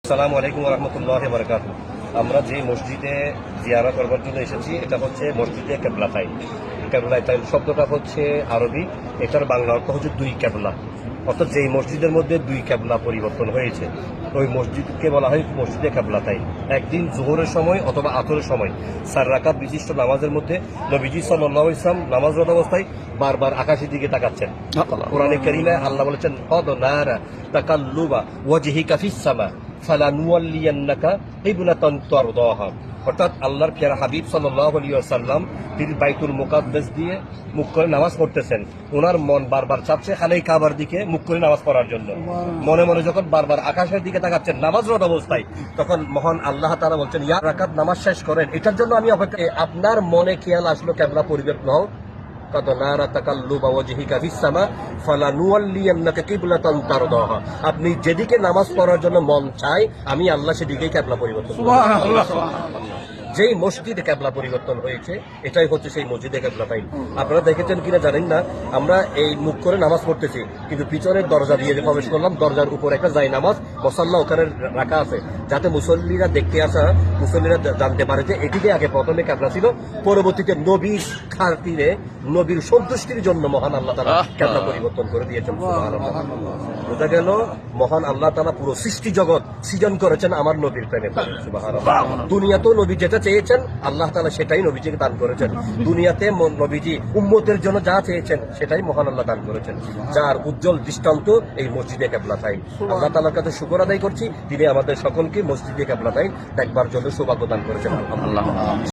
আসসালামু আলাইকুম ওয়া রাহমাতুল্লাহি ওয়া বারাকাতুহু। আমরা যে মসজিদে জিয়ারা করবার জন্য এসেছি এটা হচ্ছে মসজিদে কেবলাতাইন। কেবলাতাইন শব্দটা হচ্ছে আরবি, এটার বাংলা অর্থ হচ্ছে দুই কেবলা। অর্থাৎ যেই মসজিদের মধ্যে দুই কেবলা পরিবর্তন হয়েছে ওই মসজিদকে বলা হয় মসজিদে কেবলাতাইন। একদিন জোহরের সময় অথবা আসরের সময় 4 রাকাত বিশিষ্ট নামাজের মধ্যে নবীজি সাল্লাল্লাহু আলাইহি ওয়াসাল্লাম নামাজরত অবস্থায় বারবার আকাশের দিকে তাকাচ্ছেন। কোরআনে কারীমে আল্লাহ বলেছেন কদ নারা তাকাল্লুবা ওয়াজহিকা ফিস সামা ফালানুওয়াল্লিয়ান্নাকা কিবলাতান তারদাহা। অর্থাৎ আল্লাহর প্রিয় হাবিব সাল্লাল্লাহু আলাইহি ওয়াসাল্লাম তিনি বাইতুল মুকাদ্দাস দিয়ে মুখ করে নামাজ পড়তেছেন। ওনার মন বারবার চাপছে খানেই কাবার দিকে মুখ করে নামাজ পড়ার জন্য। মনে মনে যখন বারবার আকাশের দিকে তাকাচ্ছেন নামাজরত অবস্থায়, তখন মহান আল্লাহ তাআলা বলছেন ইয়া রাকাত নামাজ শেষ করেন, এটার জন্য আমি অপেক্ষা। আপনার মনে খেয়াল আসলো কেবলা পরিবর্তন হোক, কদ নারা তাকাল্লুবা ওয়াজহিকা ফিস সামা ফালানুওয়াল্লিয়ান্নাকা কিবলাতান তারদাহা। আপনি যেদিকে নামাজ পড়ার জন্য মন চায় আমি আল্লাহ সেদিকেই কেবলা পরিবর্তন করব। সুবহানাল্লাহ। যেই মসজিদে কেবলা পরিবর্তন হয়েছে এটাই হচ্ছে সেই মসজিদে কেবলাতাইন। আপনারা দেখেছেন কিনা জানেন না, আমরা এই মুখ করে নামাজ পড়তেছি কিন্তু পিছনের দরজা দিয়ে প্রবেশ করলাম, দরজার উপর একটা জায় নামাজ মুসাল্লা ওখানে রাখা আছে, যাতে মুসল্লিরা দেখতে আসা মুসল্লিরা জানতে পারে যে এটিতে আগে প্রথমে কেবলা ছিল, পরবর্তীতে নবীর খাতিরে নবীর সন্তুষ্টির জন্য মহান আল্লাহ তাআলা কেবলা পরিবর্তন করে দিয়েছেন। সুবহানাল্লাহ। বোঝা গেল মহান আল্লাহ তাআলা পুরো সৃষ্টি জগৎ সৃজন করেছেন আমার নবীর প্রেমে। সুবহানাল্লাহ। দুনিয়াতেও নবী যেটা চেয়েছেন আল্লাহ তাআলা সেটাই নবীজিকে দান করেছেন। দুনিয়াতে নবীজি উম্মতের জন্য যা চেয়েছেন সেটাই মহান আল্লাহ দান করেছেন, যার উজ্জ্বল দৃষ্টান্ত এই মসজিদে কেবলাতাইন। আল্লাহ তাআলার কাছে শুকর আদায় করছি, তিনি আমাদের সকলকে মসজিদে কেবলাতাইন দেখবার জন্য সৌভাগ্য দান করেছেন। আলহামদুলিল্লাহ।